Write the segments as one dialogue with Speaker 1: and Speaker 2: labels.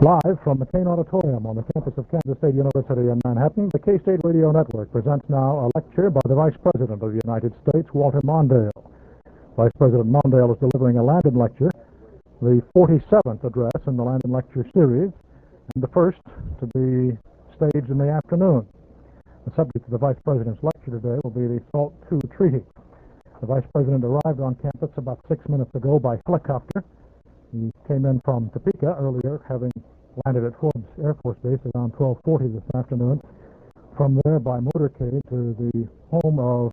Speaker 1: Live from McCain Auditorium on the campus of Kansas State University in Manhattan, the K-State Radio Network presents now a lecture by the Vice President of the United States, Walter Mondale. Vice President Mondale is delivering a Landon Lecture, the 47th address in the Landon Lecture series, and the first to be staged in the afternoon. The subject of the Vice President's lecture today will be the SALT II Treaty. The Vice President arrived on campus about 6 minutes ago by helicopter. He came in from Topeka earlier, having landed at Forbes Air Force Base around 12:40 this afternoon. From there, by motorcade to the home of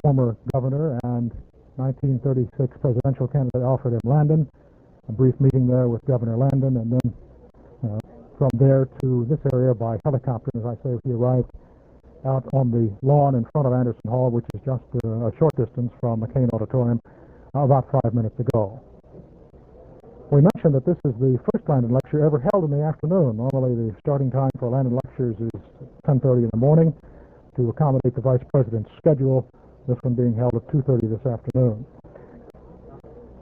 Speaker 1: former governor and 1936 presidential candidate Alfred M. Landon, a brief meeting there with Governor Landon, and then from there to this area by helicopter. As I say, he arrived out on the lawn in front of Anderson Hall, which is just a short distance from McCain Auditorium, about 5 minutes ago. We mentioned that this is the first Landon Lecture ever held in the afternoon. Normally the starting time for Landon Lectures is 10:30 in the morning. To accommodate the Vice President's schedule, this one being held at 2:30 this afternoon.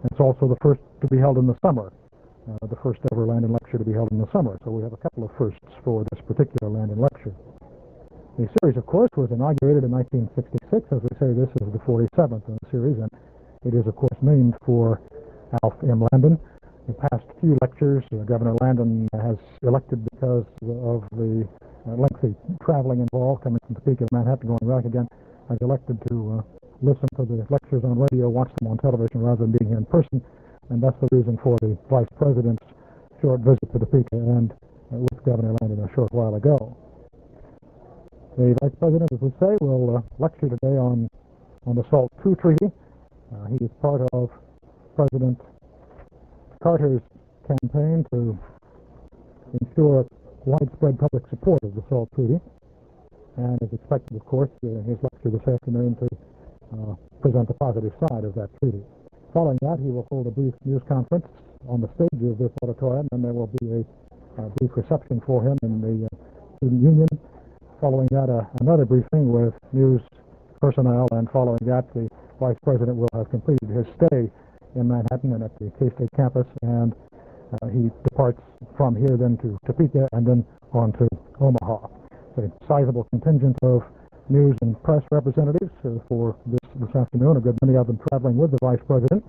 Speaker 1: It's also the first to be held in the summer, the first ever Landon Lecture to be held in the summer. So we have a couple of firsts for this particular Landon Lecture. The series, of course, was inaugurated in 1966. As we say, this is the 47th in the series, and it is, of course, named for Alf M. Landon. The past few lectures, Governor Landon has elected, because of the lengthy traveling involved, coming from Topeka to Manhattan, going back again, has elected to listen to the lectures on radio, watch them on television rather than being here in person, and that's the reason for the Vice President's short visit to Topeka and with Governor Landon a short while ago. The Vice President, as we say, will lecture today on the SALT II Treaty. He is part of President Carter's campaign to ensure widespread public support of the SALT Treaty, and is expected, of course, his lecture this afternoon to present the positive side of that treaty. Following that, he will hold a brief news conference on the stage of this auditorium, and there will be a brief reception for him in the Student Union. Following that, another briefing with news personnel, and following that, the Vice President will have completed his stay in Manhattan and at the K-State campus, and he departs from here then to Topeka and then on to Omaha. So a sizable contingent of news and press representatives for this afternoon, a good many of them traveling with the Vice President,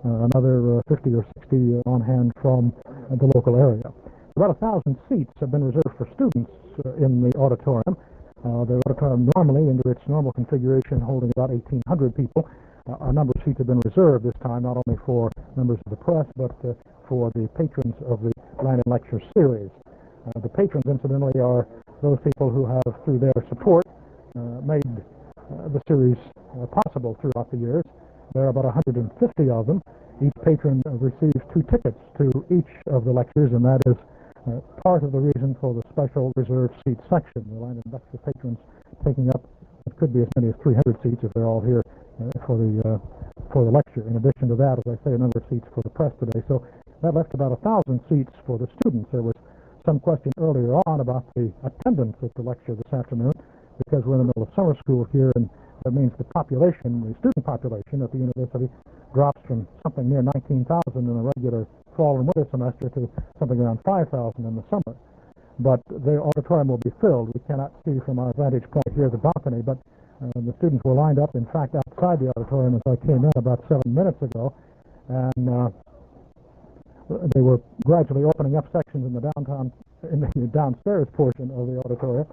Speaker 1: another 50 or 60 on hand from the local area. About 1,000 seats have been reserved for students in the auditorium. The auditorium normally, under its normal configuration, holding about 1,800 people. A number of seats have been reserved this time, not only for members of the press, but for the patrons of the Landon Lecture series. The patrons, incidentally, are those people who have, through their support, made the series possible throughout the years. There are about 150 of them. Each patron receives 2 tickets to each of the lectures, and that is part of the reason for the special reserved seat section. The Landon Lecture patrons taking up, it could be as many as 300 seats if they're all here for the lecture. In addition to that, as I say, a number of seats for the press today. So that left about 1,000 seats for the students. There was some question earlier on about the attendance at the lecture this afternoon, because we're in the middle of summer school here, and that means the population, the student population at the university, drops from something near 19,000 in a regular fall and winter semester to something around 5,000 in the summer. But the auditorium will be filled. We cannot see from our vantage point here the balcony, but the students were lined up, in fact, outside the auditorium as I came in about 7 minutes ago, and they were gradually opening up sections in the downstairs portion of the auditorium,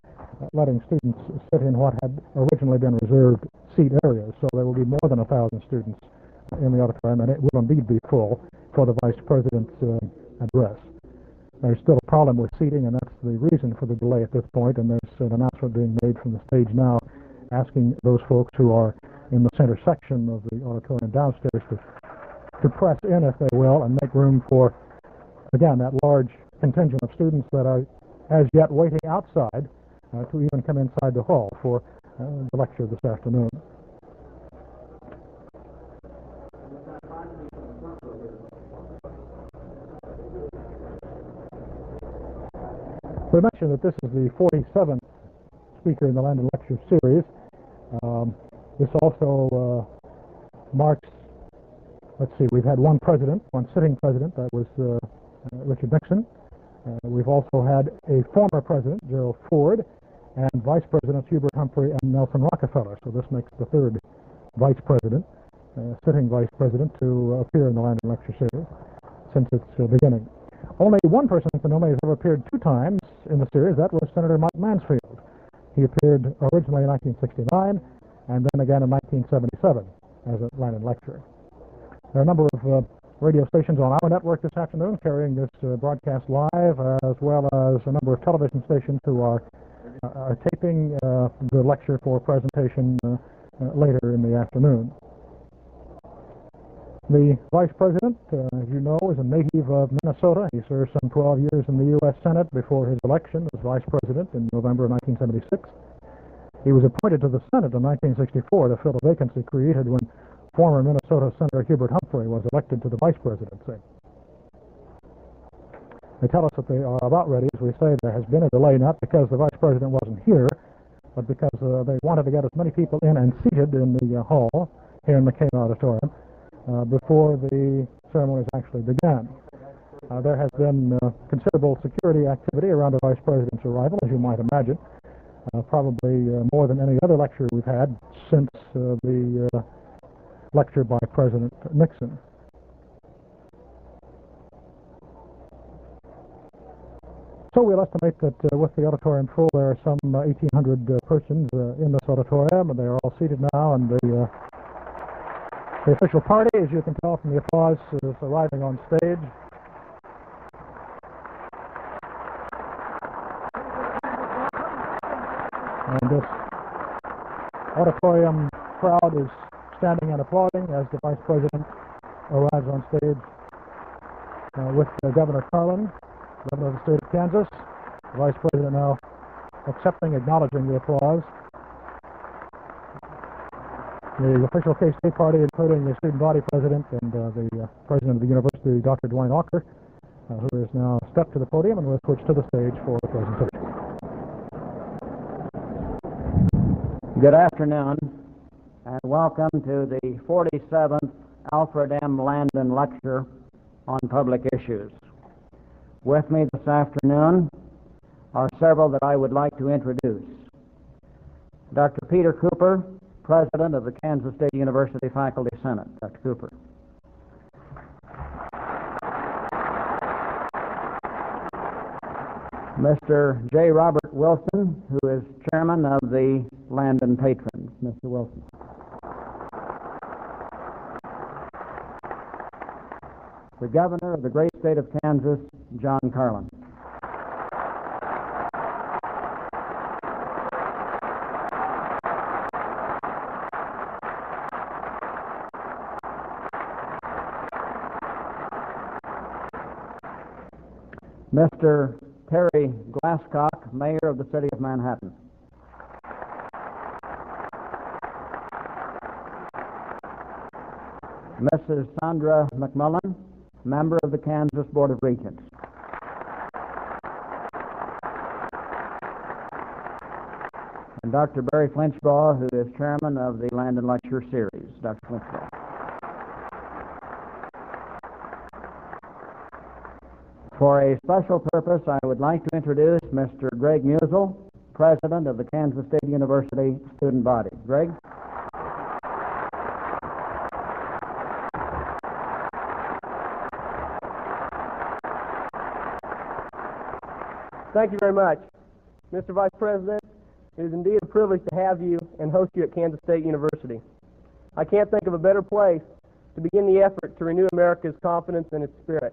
Speaker 1: letting students sit in what had originally been reserved seat areas. So there will be more than 1,000 students in the auditorium, and it will indeed be full for the Vice President's address. There's still a problem with seating, and that's the reason for the delay at this point, and there's an announcement being made from the stage now asking those folks who are in the center section of the auditorium downstairs to press in, if they will, and make room for, again, that large contingent of students that are as yet waiting outside to even come inside the hall for the lecture this afternoon. We mentioned that this is the 47th speaker in the Landon Lecture series. This also marks, let's see, we've had one president, one sitting president, that was Richard Nixon. We've also had a former president, Gerald Ford, and Vice Presidents Hubert Humphrey and Nelson Rockefeller. So this makes the third Vice President, sitting Vice President, to appear in the Landon Lecture series since its beginning. Only one person at the Nome has ever appeared two times in the series. That was Senator Mike Mansfield. He appeared originally in 1969 and then again in 1977 as a Landon Lecturer. There are a number of radio stations on our network this afternoon carrying this broadcast live, as well as a number of television stations who are taping the lecture for presentation later in the afternoon. The Vice President, as you know, is a native of Minnesota. He served some 12 years in the U.S. Senate before his election as Vice President in November of 1976. He was appointed to the Senate in 1964 to fill a vacancy created when former Minnesota Senator Hubert Humphrey was elected to the Vice Presidency. They tell us that they are about ready. As we say, there has been a delay, not because the Vice President wasn't here, but because they wanted to get as many people in and seated in the hall here in McCain Auditorium before the ceremonies actually began. There has been considerable security activity around the Vice President's arrival, as you might imagine, probably more than any other lecture we've had since the lecture by President Nixon. So we'll estimate that with the auditorium full, there are some 1,800 persons in this auditorium, and they are all seated now, and the official party, as you can tell from the applause, is arriving on stage. And this auditorium crowd is standing and applauding as the Vice President arrives on stage with Governor Carlin, Governor of the state of Kansas. The Vice President now accepting, acknowledging the applause. The official K-State party, including the student body president and the president of the university, Dr. Dwayne Walker, who is now stepped to the podium and will switch to the stage for the presentation.
Speaker 2: Good afternoon, and welcome to the 47th Alfred M. Landon Lecture on Public Issues. With me this afternoon are several that I would like to introduce. Dr. Peter Cooper, President of the Kansas State University Faculty Senate. Dr. Cooper. Mr. J. Robert Wilson, who is Chairman of the Landon Patrons. Mr. Wilson. The Governor of the great state of Kansas, John Carlin. Mr. Terry Glasscock, Mayor of the City of Manhattan. Mrs. Sandra McMullen, Member of the Kansas Board of Regents. And Dr. Barry Flinchbaugh, who is Chairman of the Landon Lecture Series. Dr. Flinchbaugh. For a special purpose, I would like to introduce Mr. Greg Musel, President of the Kansas State University Student Body. Greg?
Speaker 3: Thank you very much. Mr. Vice President, it is indeed a privilege to have you and host you at Kansas State University. I can't think of a better place to begin the effort to renew America's confidence in its spirit.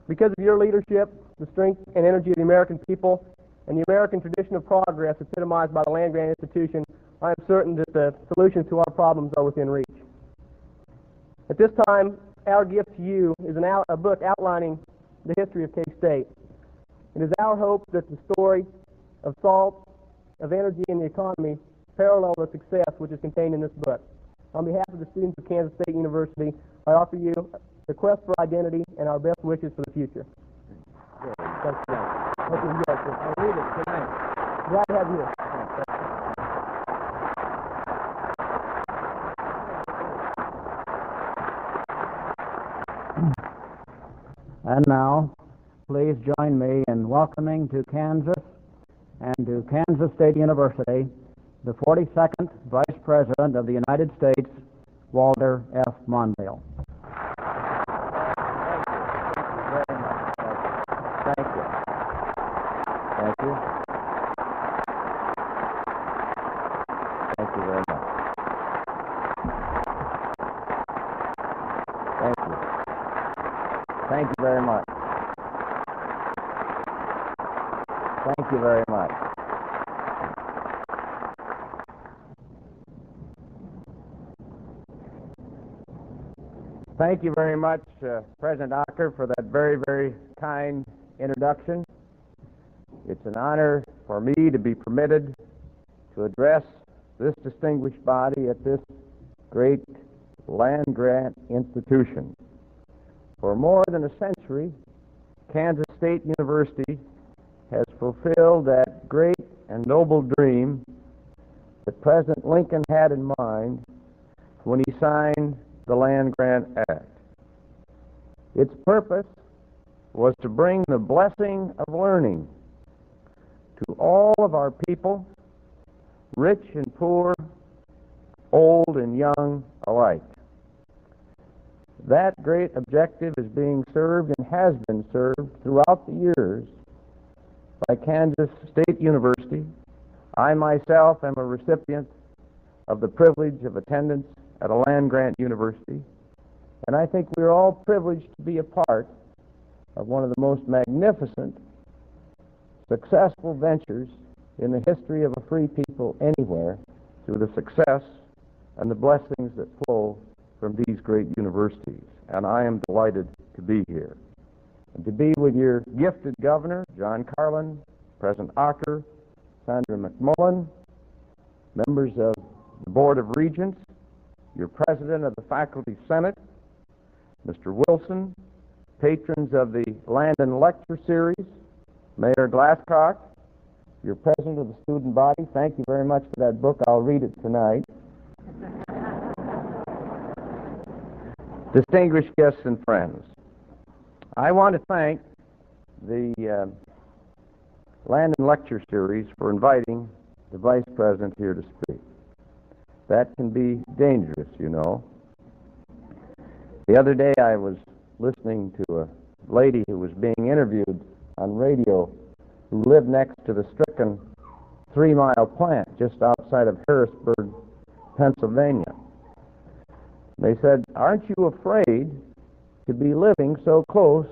Speaker 3: Because of your leadership, the strength and energy of the American people, and the American tradition of progress epitomized by the land-grant institution, I am certain that the solutions to our problems are within reach. At this time, our gift to you is a book outlining the history of K-State. It is our hope that the story of SALT, of energy, and the economy parallel the success which is contained in this book. On behalf of the students of Kansas State University, I offer you the quest for identity and our best wishes for the future. Thanks again. Hope you enjoy it. I'll read it. Good night. Glad to have you here.
Speaker 2: And now, please join me in welcoming to Kansas and to Kansas State University the 42nd Vice President of the United States, Walter F. Mondale.
Speaker 4: Thank you. Thank you. Thank you very much. Thank you. Thank you very much. Thank you very much. Thank you very much, President Ocker, for that very, very kind introduction. It's an honor for me to be permitted to address this distinguished body at this great land-grant institution. For more than a century, Kansas State University has fulfilled that great and noble dream that President Lincoln had in mind when he signed the Land Grant Act. Its purpose was to bring the blessing of learning to all of our people, rich and poor, old and young alike. That great objective is being served and has been served throughout the years by Kansas State University. I myself am a recipient of the privilege of attendance at a land-grant university, and I think we're all privileged to be a part of one of the most magnificent, successful ventures in the history of a free people anywhere through the success and the blessings that flow from these great universities. And I am delighted to be here and to be with your gifted governor, John Carlin, President Ocker, Sandra McMullen, members of the Board of Regents, your president of the Faculty Senate, Mr. Wilson, patrons of the Landon Lecture series, Mayor Glasscock, your president of the student body. Thank you very much for that book. I'll read it tonight. Distinguished guests and friends, I want to thank the Landon Lecture series for inviting the Vice President here to speak. That can be dangerous, you know. The other day I was listening to a lady who was being interviewed on radio who lived next to the stricken 3 Mile plant just outside of Harrisburg, Pennsylvania. They said, "Aren't you afraid to be living so close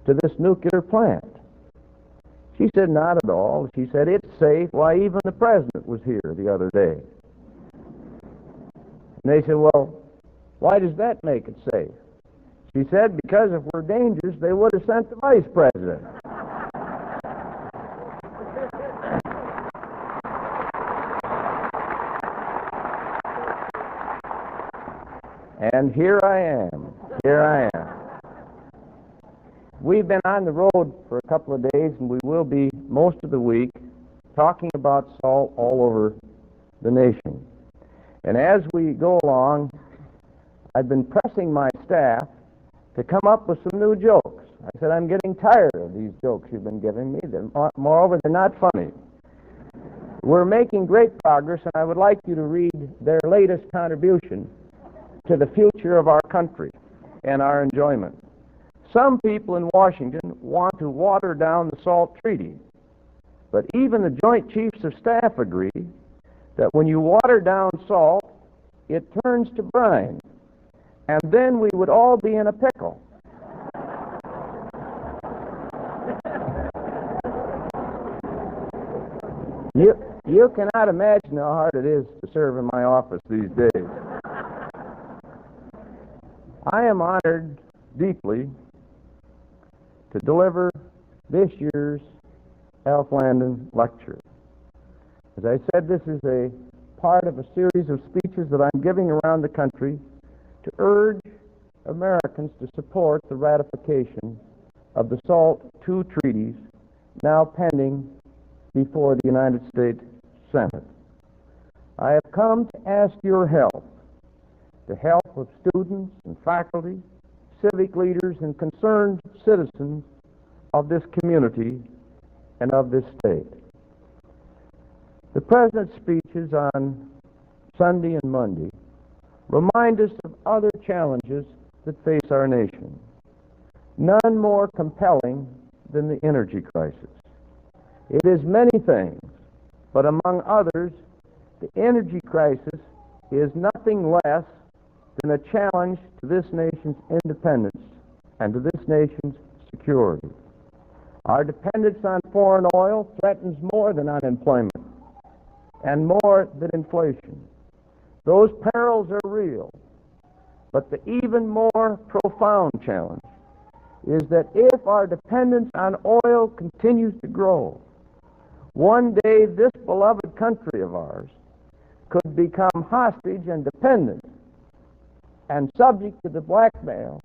Speaker 4: to this nuclear plant?" She said, "Not at all." She said, "It's safe. Why, even the president was here the other day." And they said, "Well, why does that make it safe?" She said, "Because if we're dangerous, they would have sent the vice president." And here I am. We've been on the road for a couple of days, and we will be most of the week talking about salt all over the nation. And as we go along, I've been pressing my staff to come up with some new jokes. I said, "I'm getting tired of these jokes you've been giving me. Moreover, they're not funny." We're making great progress, and I would like you to read their latest contribution to the future of our country and our enjoyment. Some people in Washington want to water down the SALT Treaty, but even the Joint Chiefs of Staff agree that when you water down salt, it turns to brine, and then we would all be in a pickle. You cannot imagine how hard it is to serve in my office these days. I am honored deeply to deliver this year's Alf Landon Lecture. As I said, this is a part of a series of speeches that I'm giving around the country to urge Americans to support the ratification of the SALT II treaties now pending before the United States Senate. I have come to ask your help, the help of students and faculty, civic leaders, and concerned citizens of this community and of this state. The President's speeches on Sunday and Monday remind us of other challenges that face our nation, none more compelling than the energy crisis. It is many things, but among others, the energy crisis is nothing less than a challenge to this nation's independence and to this nation's security. Our dependence on foreign oil threatens more than unemployment and more than inflation. Those perils are real, but the even more profound challenge is that if our dependence on oil continues to grow, one day this beloved country of ours could become hostage and dependent and subject to the blackmail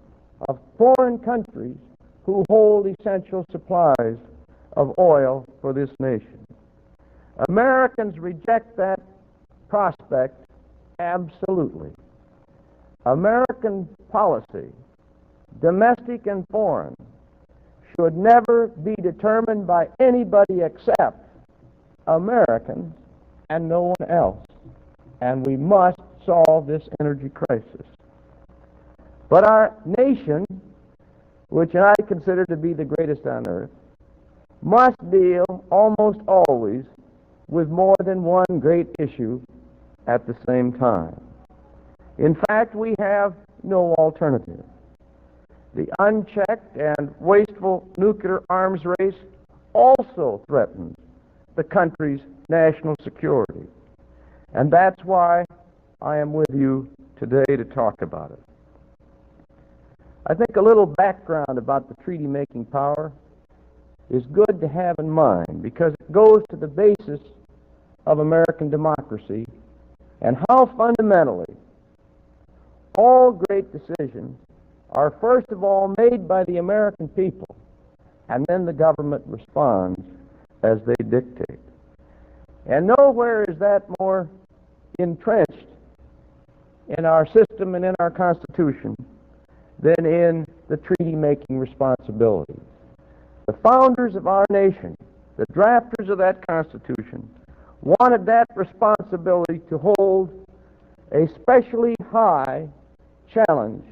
Speaker 4: of foreign countries who hold essential supplies of oil for this nation. Americans reject that prospect absolutely. American policy, domestic and foreign, should never be determined by anybody except Americans and no one else. And we must solve this energy crisis. But our nation, which I consider to be the greatest on earth, must deal almost always with more than one great issue at the same time. In fact, we have no alternative. The unchecked and wasteful nuclear arms race also threatens the country's national security. And that's why I am with you today to talk about it. I think a little background about the treaty-making power is good to have in mind because it goes to the basis of American democracy and how fundamentally all great decisions are first of all made by the American people, and then the government responds as they dictate. And nowhere is that more entrenched in our system and in our Constitution than in the treaty-making responsibilities. The founders of our nation, the drafters of that Constitution, wanted that responsibility to hold a specially high challenge.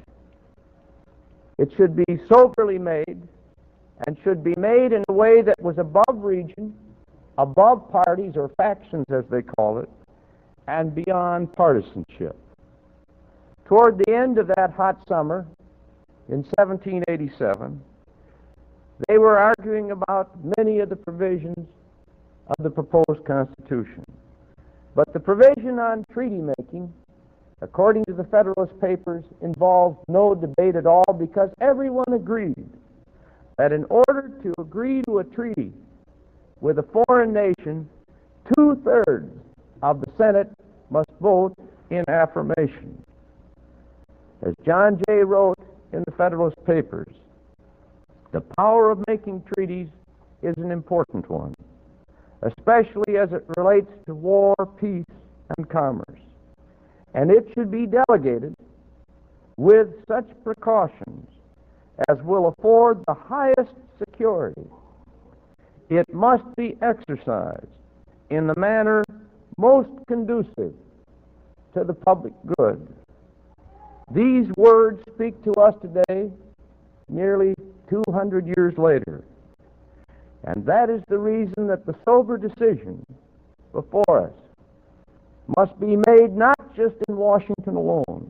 Speaker 4: It should be soberly made and should be made in a way that was above region, above parties or factions as they call it, and beyond partisanship. Toward the end of that hot summer in 1787, they were arguing about many of the provisions of the proposed Constitution. But the provision on treaty making, according to the Federalist Papers, involved no debate at all because everyone agreed that in order to agree to a treaty with a foreign nation, 2/3 of the Senate must vote in affirmation. As John Jay wrote in the Federalist Papers, the power of making treaties is an important one, especially as it relates to war, peace, and commerce. And it should be delegated with such precautions as will afford the highest security. It must be exercised in the manner most conducive to the public good. These words speak to us today, nearly 200 years later. And that is the reason that the sober decision before us must be made not just in Washington alone,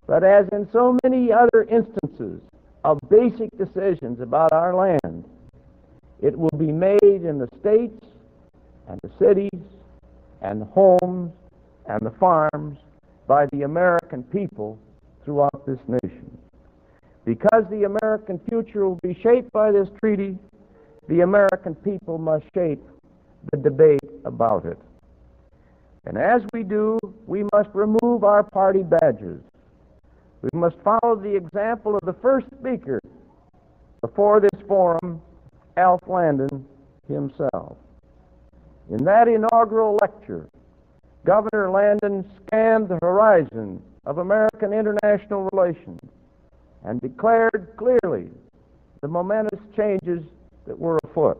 Speaker 4: but as in so many other instances of basic decisions about our land, it will be made in the states and the cities and the homes and the farms by the American people throughout this nation. Because the American future will be shaped by this treaty, the American people must shape the debate about it. And as we do, we must remove our party badges. We must follow the example of the first speaker before this forum, Alf Landon himself. In that inaugural lecture, Governor Landon scanned the horizon of American international relations and declared clearly the momentous changes that were afoot.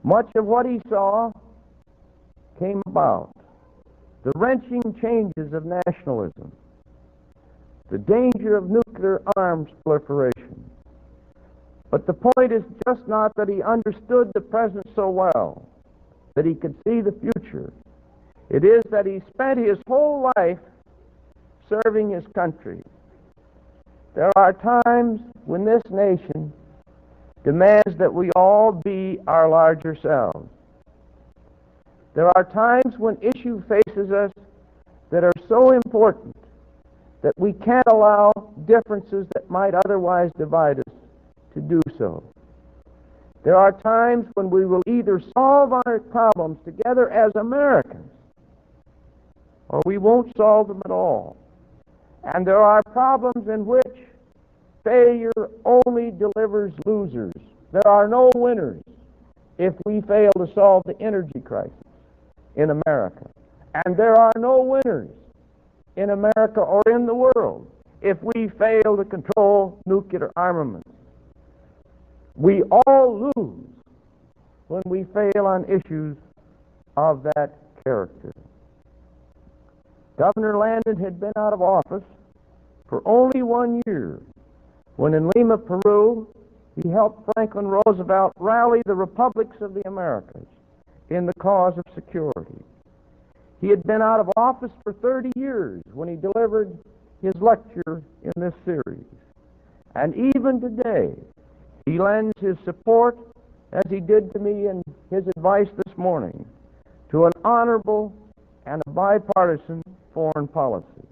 Speaker 4: Much of what he saw came about. The wrenching changes of nationalism, the danger of nuclear arms proliferation. But the point is just not that he understood the present so well, that he could see the future. It is that he spent his whole life serving his country. There are times when this nation demands that we all be our larger selves. There are times when issue faces us that are so important that we can't allow differences that might otherwise divide us to do so. There are times when we will either solve our problems together as Americans, or we won't solve them at all. And there are problems in which failure only delivers losers. There are no winners if we fail to solve the energy crisis in America. And there are no winners in America or in the world if we fail to control nuclear armaments. We all lose when we fail on issues of that character. Governor Landon had been out of office for only 1 year when in Lima, Peru, he helped Franklin Roosevelt rally the republics of the Americas in the cause of security. He had been out of office for 30 years when he delivered his lecture in this series. And even today, he lends his support, as he did to me in his advice this morning, to an honorable and a bipartisan foreign policy.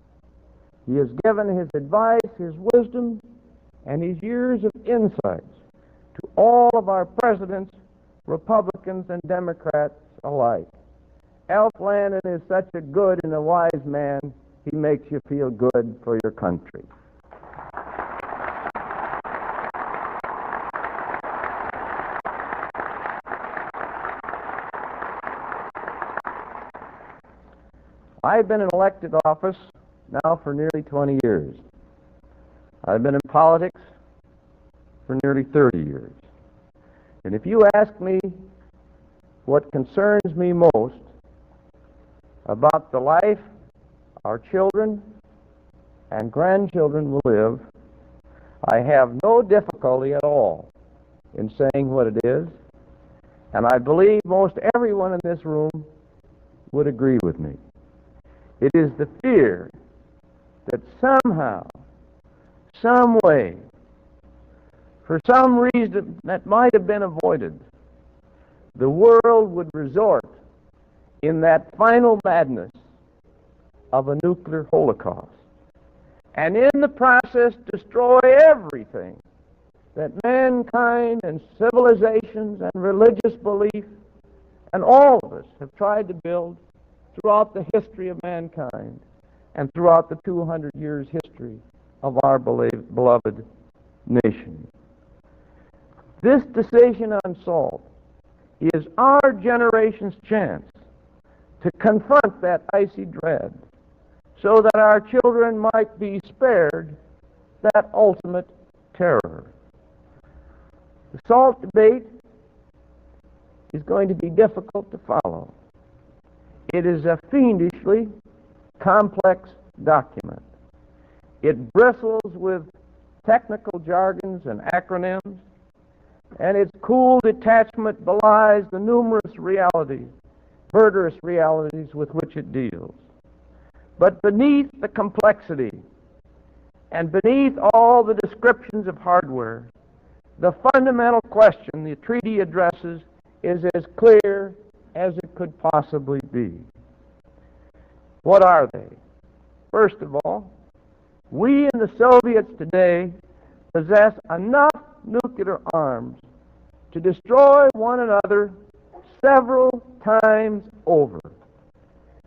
Speaker 4: He has given his advice, his wisdom, and his years of insights to all of our presidents, Republicans and Democrats alike. Alf Landon is such a good and a wise man, he makes you feel good for your country. I've been in elected office now for nearly 20 years. I've been in politics for nearly 30 years. And if you ask me what concerns me most about the life our children and grandchildren will live, I have no difficulty at all in saying what it is, and I believe most everyone in this room would agree with me. It is the fear that somehow, some way, for some reason that might have been avoided, the world would resort in that final madness of a nuclear holocaust, and in the process destroy everything that mankind and civilizations and religious belief and all of us have tried to build throughout the history of mankind and throughout the 200 years history of our beloved nation. This decision on SALT is our generation's chance to confront that icy dread so that our children might be spared that ultimate terror. The SALT debate is going to be difficult to follow. It is a fiendishly complex document. It bristles with technical jargons and acronyms, and its cool detachment belies the numerous realities, murderous realities with which it deals. But beneath the complexity and beneath all the descriptions of hardware, the fundamental question the treaty addresses is as clear as it could possibly be. What are they? First of all, we and the Soviets today possess enough nuclear arms to destroy one another several times over.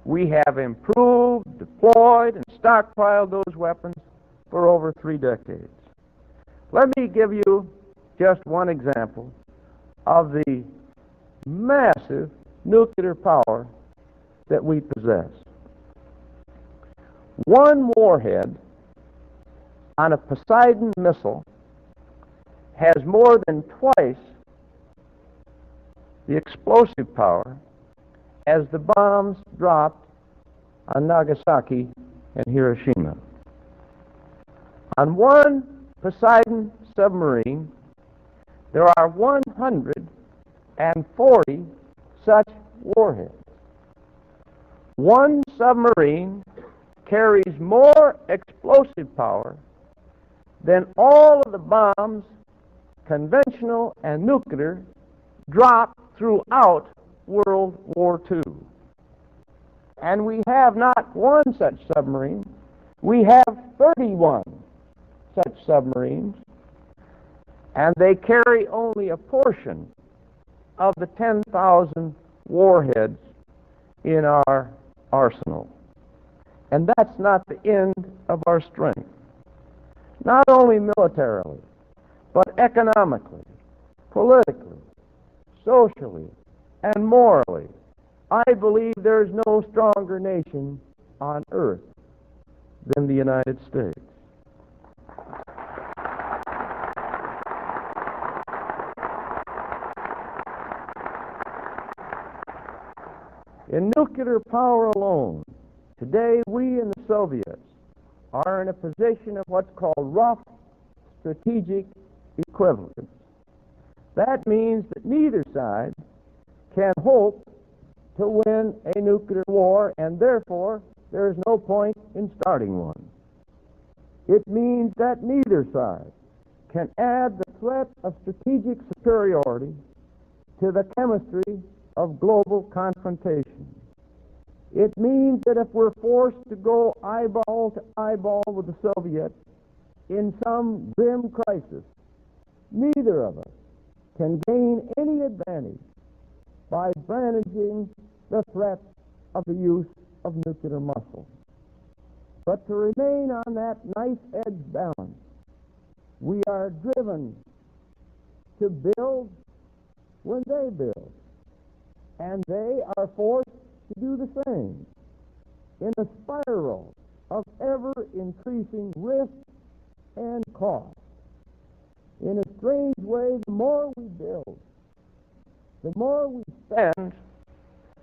Speaker 4: We have improved, deployed, and stockpiled those weapons for over 3 decades. Let me give you just one example of the massive nuclear power that we possess. One warhead on a Poseidon missile has more than twice the explosive power as the bombs dropped on Nagasaki and Hiroshima. On one Poseidon submarine, there are 140 such warheads. One submarine carries more explosive power than all of the bombs, conventional and nuclear, dropped throughout World War II. And we have not one such submarine, we have 31 such submarines, and they carry only a portion of the 10,000 warheads in our arsenal. And that's not the end of our strength. Not only militarily, but economically, politically, socially, and morally, I believe there is no stronger nation on earth than the United States. In nuclear power alone, today we and the Soviets are in a position of what's called rough strategic equivalence. That means that neither side can hope to win a nuclear war, and therefore there is no point in starting one. It means that neither side can add the threat of strategic superiority to the chemistry of global confrontation. It means that if we're forced to go eyeball to eyeball with the Soviets in some grim crisis, neither of us can gain any advantage by brandishing the threat of the use of nuclear muscle. But to remain on that nice edge balance, we are driven to build when they build, and they are forced to do the same in a spiral of ever-increasing risk and cost. In a strange way, the more we build, the more we spend,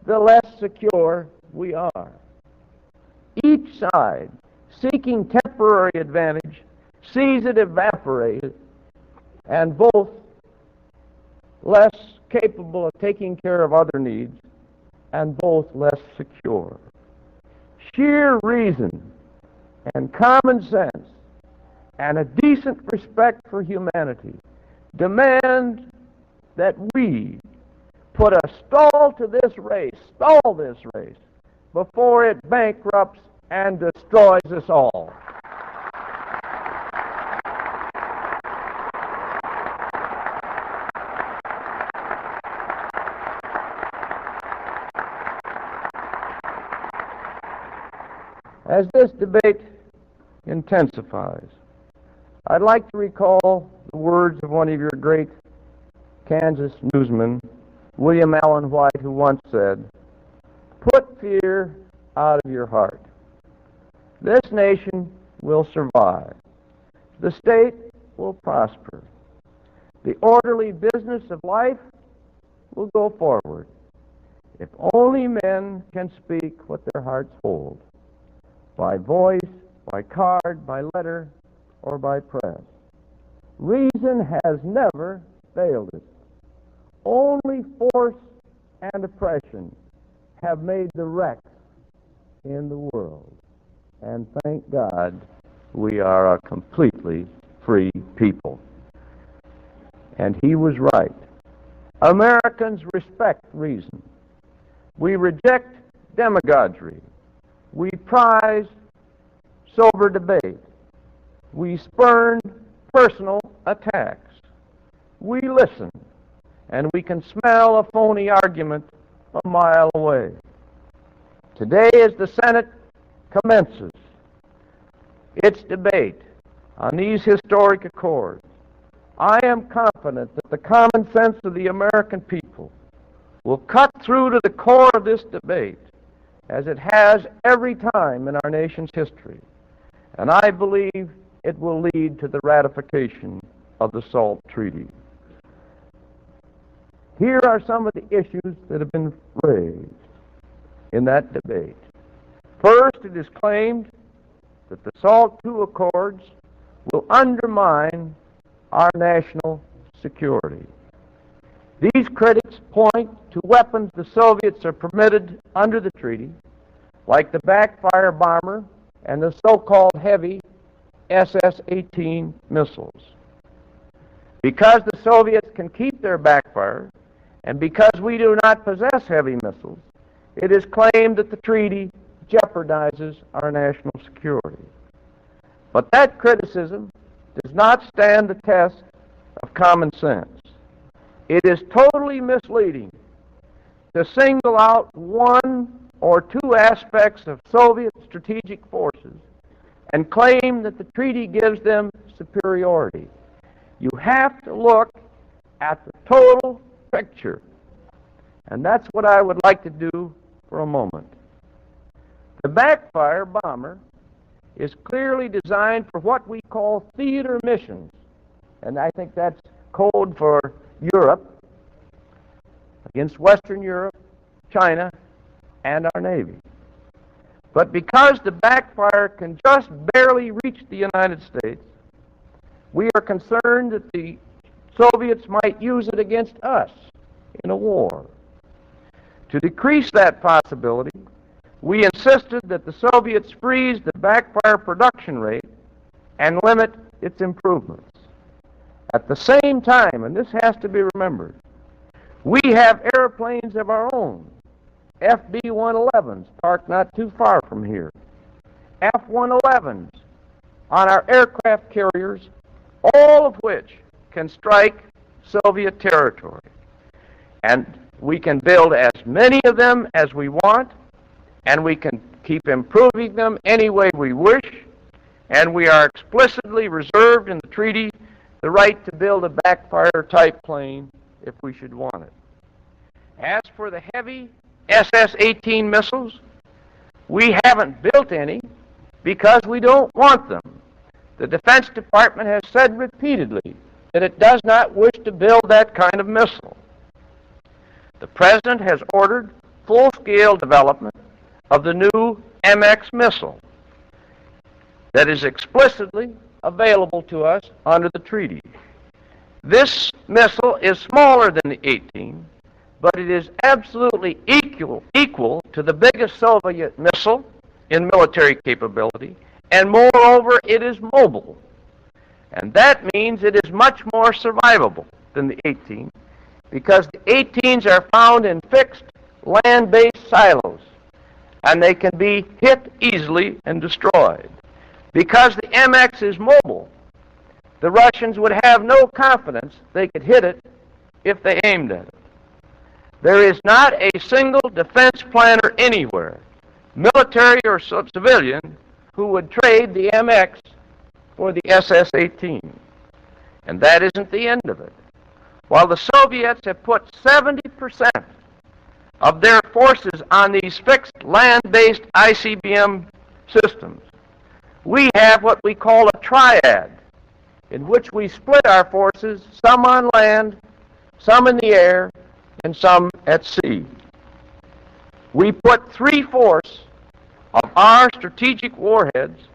Speaker 4: the less secure we are. Each side, seeking temporary advantage, sees it evaporated, and both less capable of taking care of other needs, and both less secure. Sheer reason and common sense and a decent respect for humanity demand that we put a stall to this race, stall this race, before it bankrupts and destroys us all. As this debate intensifies, I'd like to recall the words of one of your great Kansas newsmen, William Allen White, who once said, "Put fear out of your heart. This nation will survive. The state will prosper. The orderly business of life will go forward, if only men can speak what their hearts hold, by voice, by card, by letter, or by press. Reason has never failed us. Only force and oppression have made the wrecks in the world. And thank God we are a completely free people." And he was right. Americans respect reason. We reject demagoguery. We prize sober debate. We spurn personal attacks. We listen, and we can smell a phony argument a mile away. Today, as the Senate commences its debate on these historic accords, I am confident that the common sense of the American people will cut through to the core of this debate, as it has every time in our nation's history. And I believe it will lead to the ratification of the SALT Treaty. Here are some of the issues that have been raised in that debate. First, it is claimed that the SALT II Accords will undermine our national security. These critics point to weapons the Soviets are permitted under the treaty, like the backfire bomber and the so-called heavy SS-18 missiles. Because the Soviets can keep their backfire, and because we do not possess heavy missiles, it is claimed that the treaty jeopardizes our national security. But that criticism does not stand the test of common sense. It is totally misleading to single out one or two aspects of Soviet strategic forces and claim that the treaty gives them superiority. You have to look at the total picture. And that's what I would like to do for a moment. The backfire bomber is clearly designed for what we call theater missions. And I think that's code for Europe, against Western Europe, China, and our Navy. But because the backfire can just barely reach the United States, we are concerned that the Soviets might use it against us in a war. To decrease that possibility, we insisted that the Soviets freeze the backfire production rate and limit its improvements. At the same time, and this has to be remembered, we have airplanes of our own, FB-111s parked not too far from here, F-111s on our aircraft carriers, all of which can strike Soviet territory. And we can build as many of them as we want, and we can keep improving them any way we wish, and we are explicitly reserved in the treaty the right to build a backfire-type plane if we should want it. As for the heavy SS-18 missiles, we haven't built any because we don't want them. The Defense Department has said repeatedly that it does not wish to build that kind of missile. The President has ordered full-scale development of the new MX missile that is explicitly available to us under the treaty. This missile is smaller than the 18, but it is absolutely equal to the biggest Soviet missile in military capability, and moreover, it is mobile. And that means it is much more survivable than the 18, because the 18s are found in fixed land-based silos, and they can be hit easily and destroyed. Because the MX is mobile, the Russians would have no confidence they could hit it if they aimed at it. There is not a single defense planner anywhere, military or civilian, who would trade the MX for the SS-18. And that isn't the end of it. While the Soviets have put 70% of their forces on these fixed land-based ICBM systems, we have what we call a triad, in which we split our forces, some on land, some in the air, and some at sea. We put 3/4 of our strategic warheads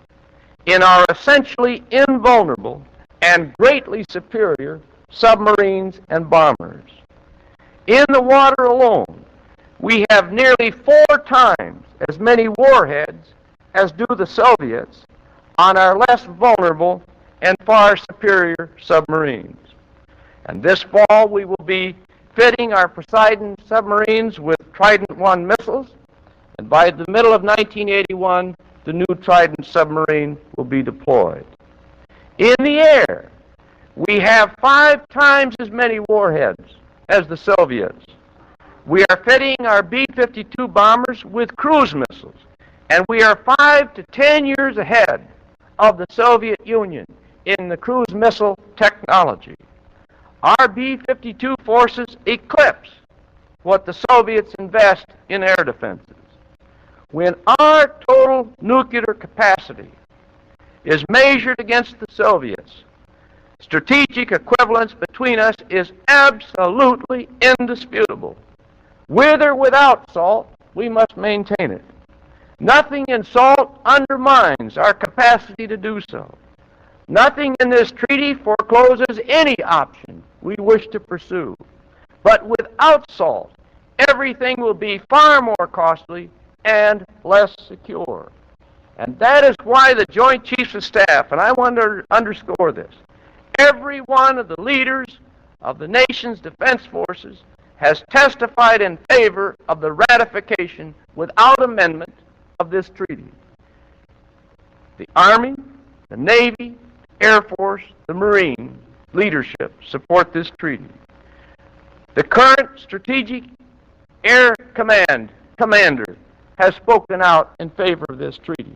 Speaker 4: in our essentially invulnerable and greatly superior submarines and bombers. In the water alone, we have nearly 4 times as many warheads as do the Soviets on our less vulnerable and far superior submarines. And this fall, we will be fitting our Poseidon submarines with Trident I missiles, and by the middle of 1981, the new Trident submarine will be deployed. In the air, we have 5 times as many warheads as the Soviets. We are fitting our B-52 bombers with cruise missiles, and we are 5 to 10 years ahead of the Soviet Union in the cruise missile technology. Our B-52 forces eclipse what the Soviets invest in air defenses. When our total nuclear capacity is measured against the Soviets, strategic equivalence between us is absolutely indisputable. With or without SALT, we must maintain it. Nothing in SALT undermines our capacity to do so. Nothing in this treaty forecloses any option we wish to pursue. But without SALT, everything will be far more costly and less secure. And that is why the Joint Chiefs of Staff, and I want to underscore this, every one of the leaders of the nation's defense forces has testified in favor of the ratification without amendment of this treaty. The Army, the Navy, Air Force, the Marine leadership support this treaty. The current Strategic Air Command commander has spoken out in favor of this treaty.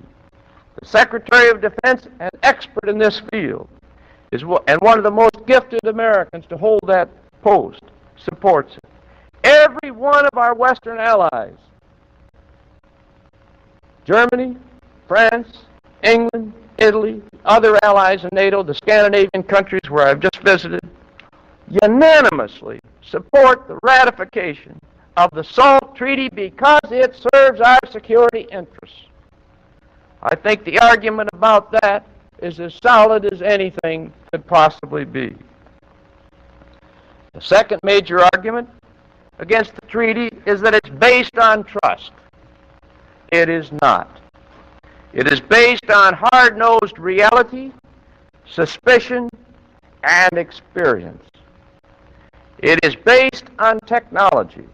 Speaker 4: The Secretary of Defense, an expert in this field, and one of the most gifted Americans to hold that post, supports it. Every one of our Western allies, Germany, France, England, Italy, other allies in NATO, the Scandinavian countries where I've just visited, unanimously support the ratification of the SALT Treaty because it serves our security interests. I think the argument about that is as solid as anything could possibly be. The second major argument against the treaty is that it's based on trust. It is not. It is based on hard-nosed reality, suspicion, and experience. It is based on technology.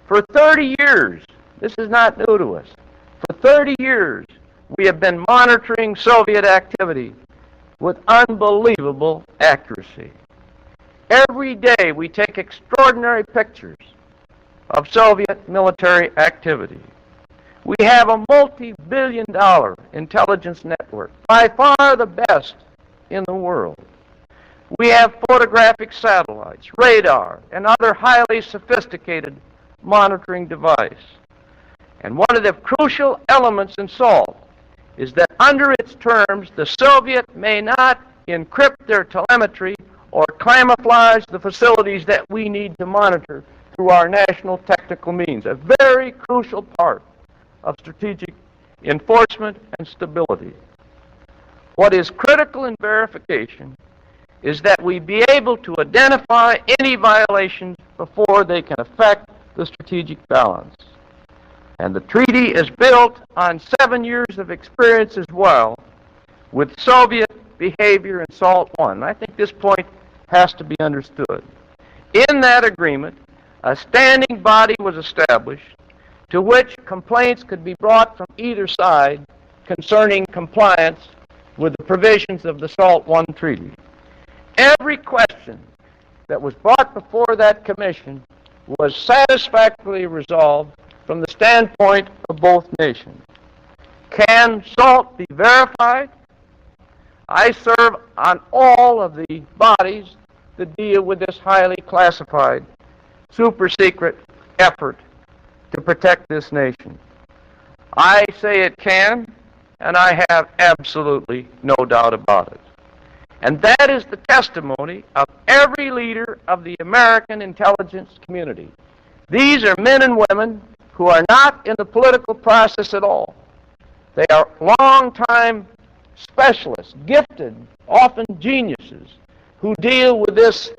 Speaker 4: For 30 years, this is not new to us, for 30 years we have been monitoring Soviet activity with unbelievable accuracy. Every day we take extraordinary pictures of Soviet military activity. We have a multi-billion-dollar intelligence network, by far the best in the world. We have photographic satellites, radar, and other highly sophisticated monitoring device. And one of the crucial elements in SALT is that under its terms, the Soviet may not encrypt their telemetry or camouflage the facilities that we need to monitor through our national technical means, a very crucial part of strategic enforcement and stability. What is critical in verification is that we be able to identify any violations before they can affect the strategic balance. And the treaty is built on 7 years of experience as well with Soviet behavior in SALT I. And I think this point has to be understood. In that agreement, a standing body was established to which complaints could be brought from either side concerning compliance with the provisions of the SALT I treaty. Every question that was brought before that commission was satisfactorily resolved from the standpoint of both nations. Can SALT be verified? I serve on all of the bodies that deal with this highly classified, super secret effort to protect this nation. I say it can, and I have absolutely no doubt about it. And that is the testimony of every leader of the American intelligence community. These are men and women who are not in the political process at all. They are long-time specialists, gifted, often geniuses, who deal with this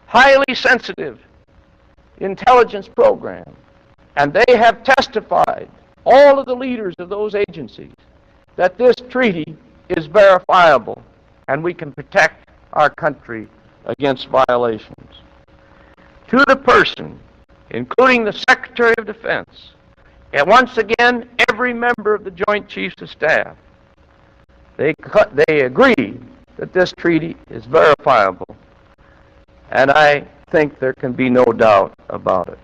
Speaker 4: highly sensitive intelligence program. And they have testified, all of the leaders of those agencies, that this treaty is verifiable and we can protect our country against violations. To the person, including the Secretary of Defense, and once again, every member of the Joint Chiefs of Staff, they agree that this treaty is verifiable, and I think there can be no doubt about it.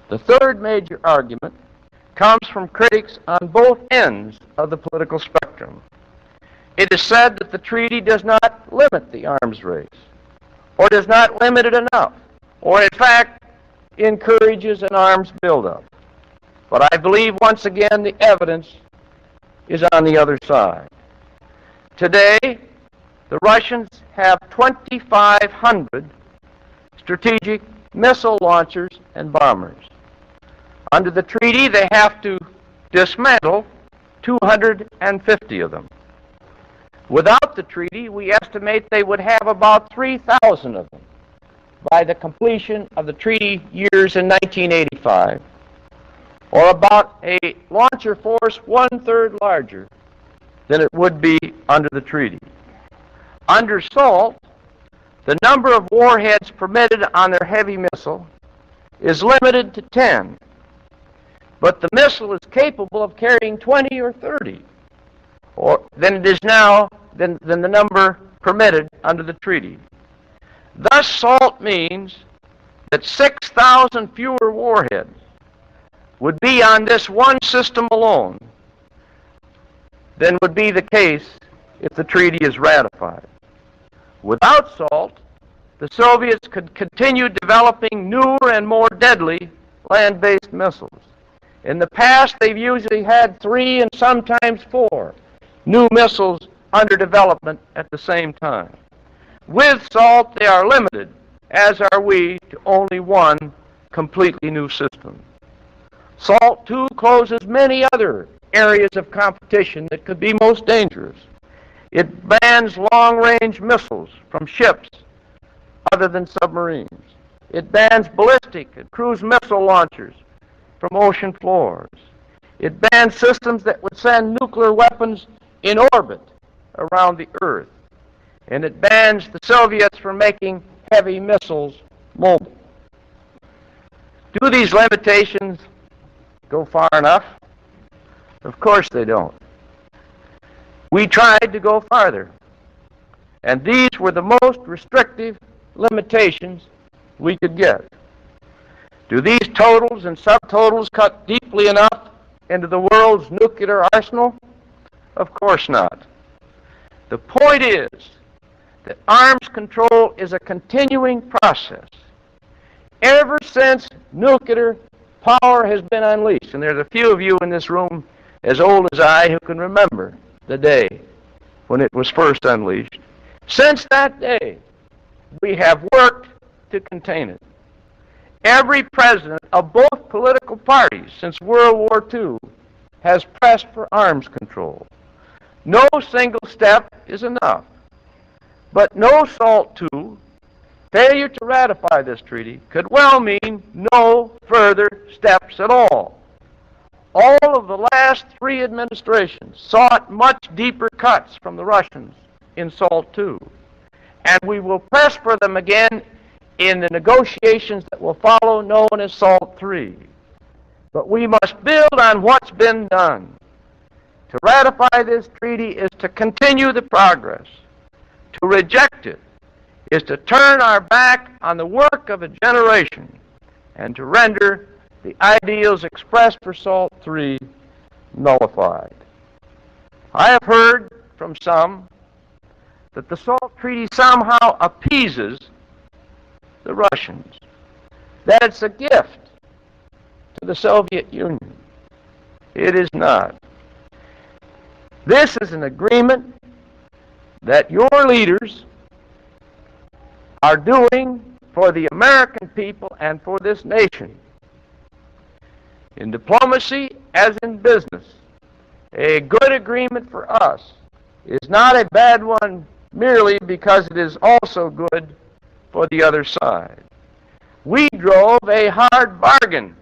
Speaker 4: The third major argument comes from critics on both ends of the political spectrum. It is said that the treaty does not limit the arms race, or does not limit it enough, or in fact encourages an arms buildup. But I believe once again the evidence is on the other side. Today, the Russians have 2,500 strategic missile launchers and bombers. Under the treaty, they have to dismantle 250 of them. Without the treaty, we estimate they would have about 3,000 of them by the completion of the treaty years in 1985, or about a launcher force one-third larger than it would be under the treaty. Under SALT, the number of warheads permitted on their heavy missile is limited to 10, but the missile is capable of carrying 20 or 30, or than it is now than the number permitted under the treaty. Thus, SALT means that 6,000 fewer warheads would be on this one system alone than would be the case if the treaty is ratified. Without SALT, the Soviets could continue developing newer and more deadly land-based missiles. In the past, they've usually had 3 and sometimes 4 new missiles under development at the same time. With SALT, they are limited, as are we, to only one completely new system. SALT, too, closes many other areas of competition that could be most dangerous. It bans long-range missiles from ships other than submarines. It bans ballistic and cruise missile launchers from ocean floors. It bans systems that would send nuclear weapons in orbit around the Earth. And it bans the Soviets from making heavy missiles mobile. Do these limitations go far enough? Of course they don't. We tried to go farther, and these were the most restrictive limitations we could get. Do these totals and subtotals cut deeply enough into the world's nuclear arsenal? Of course not. The point is that arms control is a continuing process. Ever since nuclear power has been unleashed, and there's a few of you in this room as old as I who can remember the day when it was first unleashed. Since that day, we have worked to contain it. Every president of both political parties since World War II has pressed for arms control. No single step is enough. But no SALT II, failure to ratify this treaty, could well mean no further steps at all. All of the last 3 administrations sought much deeper cuts from the Russians in SALT II, and we will press for them again in the negotiations that will follow, known as SALT III. But we must build on what's been done. To ratify this treaty is to continue the progress. To reject it is to turn our back on the work of a generation and to render the ideals expressed for SALT III nullified. I have heard from some that the SALT Treaty somehow appeases the Russians, that it's a gift to the Soviet Union. It is not. This is an agreement that your leaders are doing for the American people and for this nation. In diplomacy, as in business, a good agreement for us is not a bad one merely because it is also good for the other side. We drove a hard bargain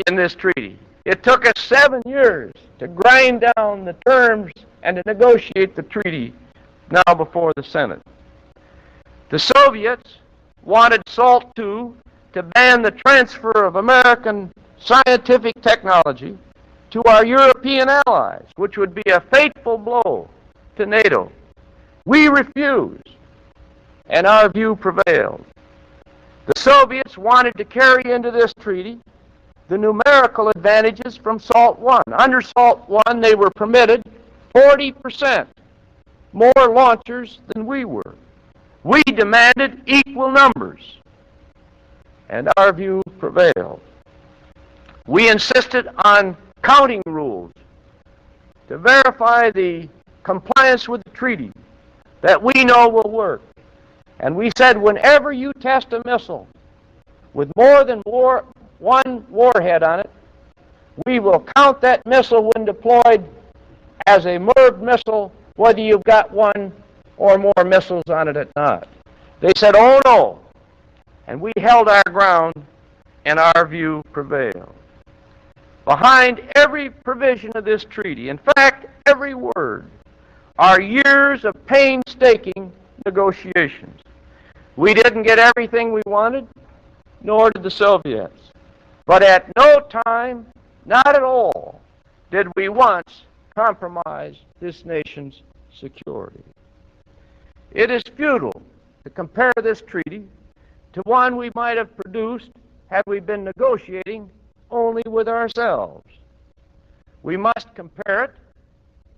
Speaker 4: in this treaty. It took us 7 years to grind down the terms and to negotiate the treaty now before the Senate. The Soviets wanted SALT II to ban the transfer of American scientific technology to our European allies, which would be a fateful blow to NATO. We refused, and our view prevailed. The Soviets wanted to carry into this treaty the numerical advantages from SALT I. Under SALT I, they were permitted 40% more launchers than we were. We demanded equal numbers, and our view prevailed. We insisted on counting rules to verify the compliance with the treaty that we know will work. And we said, whenever you test a missile with more than one warhead on it, we will count that missile when deployed as a MIRV missile, whether you've got one or more missiles on it or not. They said, oh no. And we held our ground, and our view prevailed. Behind every provision of this treaty, in fact, every word, are years of painstaking negotiations. We didn't get everything we wanted, nor did the Soviets. But at no time, not at all, did we once compromise this nation's security. It is futile to compare this treaty to one we might have produced had we been negotiating only with ourselves. We must compare it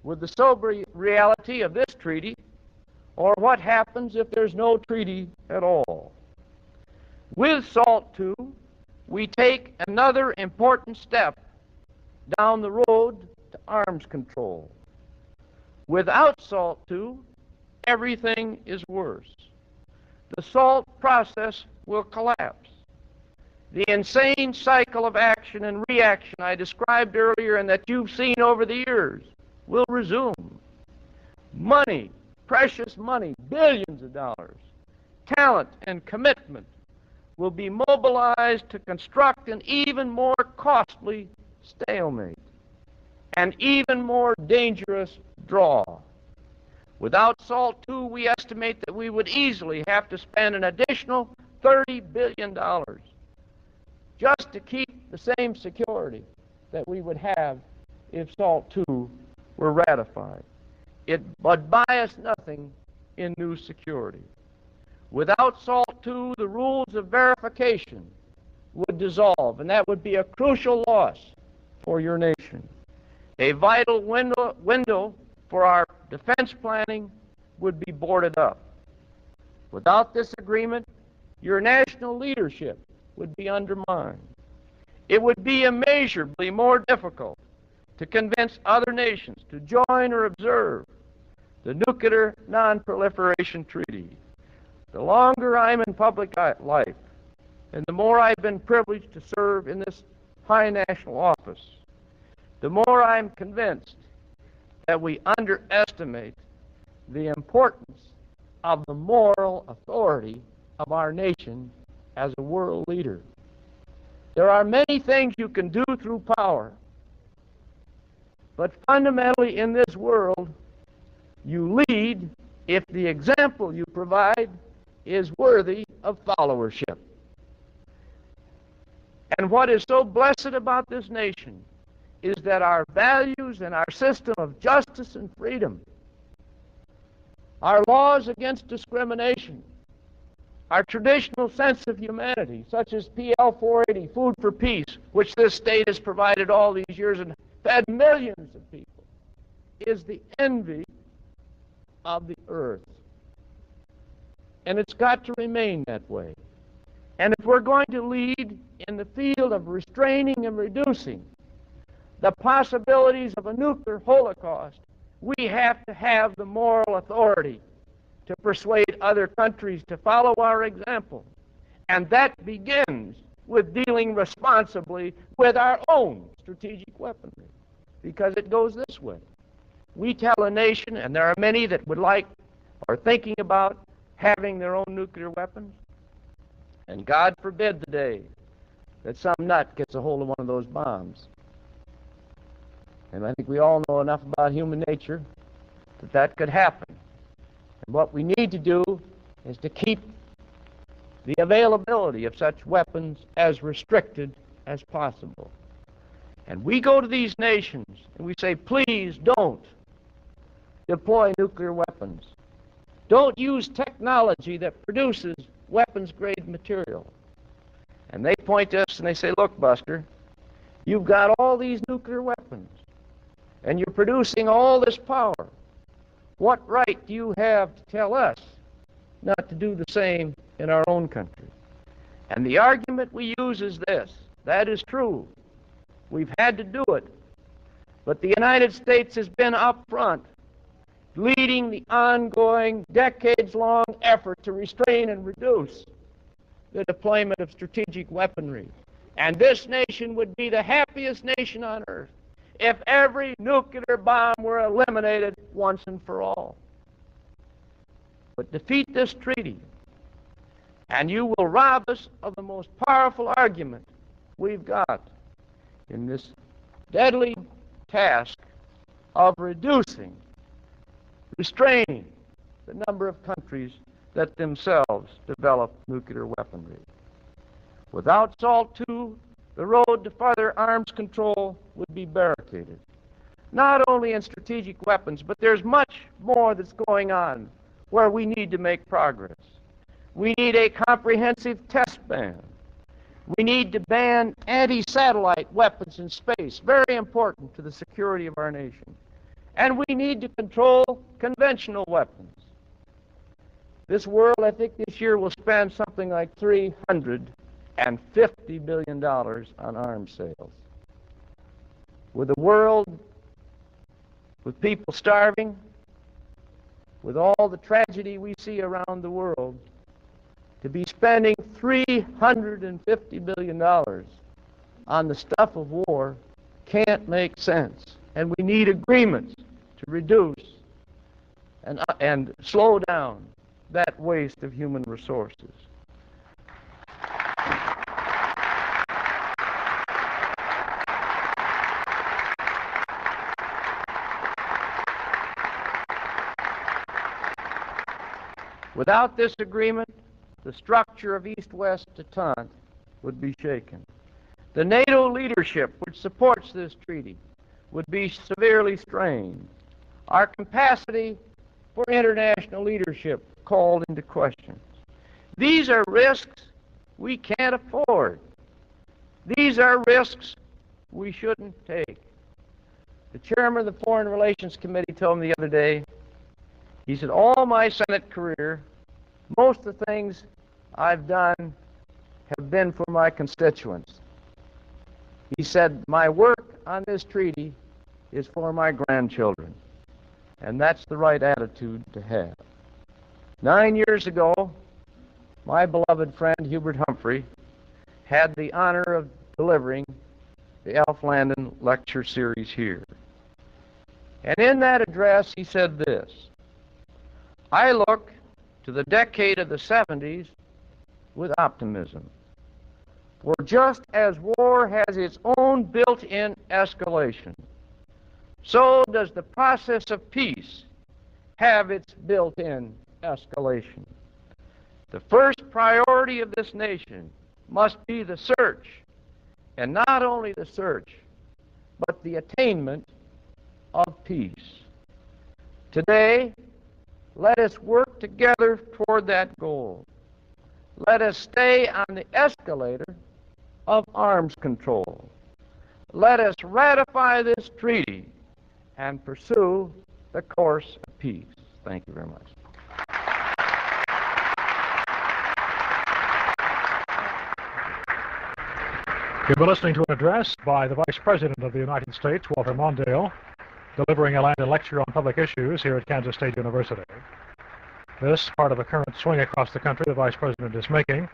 Speaker 4: with the sober reality of this treaty, or what happens if there's no treaty at all. With SALT II, we take another important step down the road to arms control. Without SALT II, everything is worse. The SALT process will collapse. The insane cycle of action and reaction I described earlier and that you've seen over the years will resume. Money, precious money, billions of dollars, talent and commitment will be mobilized to construct an even more costly stalemate, an even more dangerous draw. Without SALT II, we estimate that we would easily have to spend an additional $30 billion just to keep the same security that we would have if SALT II were ratified. It would buy us nothing in new security. Without SALT II, the rules of verification would dissolve, and that would be a crucial loss for your nation. A vital window for our defense planning would be boarded up. Without this agreement, your national leadership would be undermined. It would be immeasurably more difficult to convince other nations to join or observe the Nuclear Non-Proliferation Treaty. The longer I'm in public life, and the more I've been privileged to serve in this high national office, the more I'm convinced that we underestimate the importance of the moral authority of our nation as a world leader. There are many things you can do through power, but fundamentally in this world, you lead if the example you provide is worthy of followership. And what is so blessed about this nation is that our values and our system of justice and freedom, our laws against discrimination, our traditional sense of humanity, such as PL 480, Food for Peace, which this state has provided all these years and fed millions of people, is the envy of the earth. And it's got to remain that way. And if we're going to lead in the field of restraining and reducing the possibilities of a nuclear holocaust, we have to have the moral authority to persuade other countries to follow our example. And that begins with dealing responsibly with our own strategic weaponry. Because it goes this way. We tell a nation, and there are many that would like or thinking about having their own nuclear weapons, and God forbid the day that some nut gets a hold of one of those bombs. And I think we all know enough about human nature that that could happen. And what we need to do is to keep the availability of such weapons as restricted as possible. And we go to these nations and we say, please don't deploy nuclear weapons. Don't use technology that produces weapons-grade material. And they point to us and they say, look, Buster, you've got all these nuclear weapons, and you're producing all this power. What right do you have to tell us not to do the same in our own country? And the argument we use is this. That is true. We've had to do it. But the United States has been up front leading the ongoing, decades-long effort to restrain and reduce the deployment of strategic weaponry. And this nation would be the happiest nation on earth if every nuclear bomb were eliminated once and for all. But defeat this treaty, and you will rob us of the most powerful argument we've got in this deadly task of reducing, restraining the number of countries that themselves develop nuclear weaponry. Without SALT II, the road to further arms control would be barricaded. Not only in strategic weapons, but there's much more that's going on where we need to make progress. We need a comprehensive test ban. We need to ban anti-satellite weapons in space, very important to the security of our nation. And we need to control conventional weapons. This world, I think this year, will spend something like $350 billion on arms sales. With a world with people starving, with all the tragedy we see around the world, to be spending $350 billion on the stuff of war can't make sense. And we need agreements to reduce and slow down that waste of human resources. Without this agreement, the structure of East-West detente would be shaken. The NATO leadership, which supports this treaty, would be severely strained. Our capacity for international leadership called into question. These are risks we can't afford. These are risks we shouldn't take. The chairman of the Foreign Relations Committee told me the other day, he said, all my Senate career, most of the things I've done have been for my constituents. He said, my work on this treaty is for my grandchildren. And that's the right attitude to have. 9 years ago, my beloved friend Hubert Humphrey had the honor of delivering the Landon Lecture series here. And in that address, he said this, I look to the decade of the 70s with optimism. For just as war has its own built-in escalation, so does the process of peace have its built-in escalation. The first priority of this nation must be the search, and not only the search, but the attainment of peace. Today, let us work together toward that goal. Let us stay on the escalator of arms control. Let us ratify this treaty and pursue the course of peace. Thank you very much.
Speaker 1: You've been listening to an address by the Vice President of the United States, Walter Mondale, delivering a Landon Lecture on public issues here at Kansas State University. This part of a current swing across the country the Vice President is making,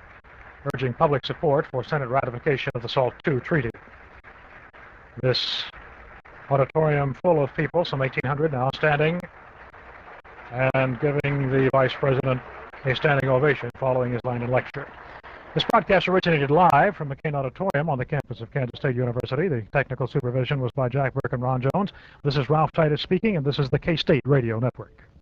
Speaker 1: urging public support for Senate ratification of the SALT II Treaty. This auditorium full of people, some 1,800 now, standing and giving the Vice President a standing ovation following his Landon Lecture. This broadcast originated live from McCain Auditorium on the campus of Kansas State University. The technical supervision was by Jack Burke and Ron Jones. This is Ralph Titus speaking, and this is the K-State Radio Network.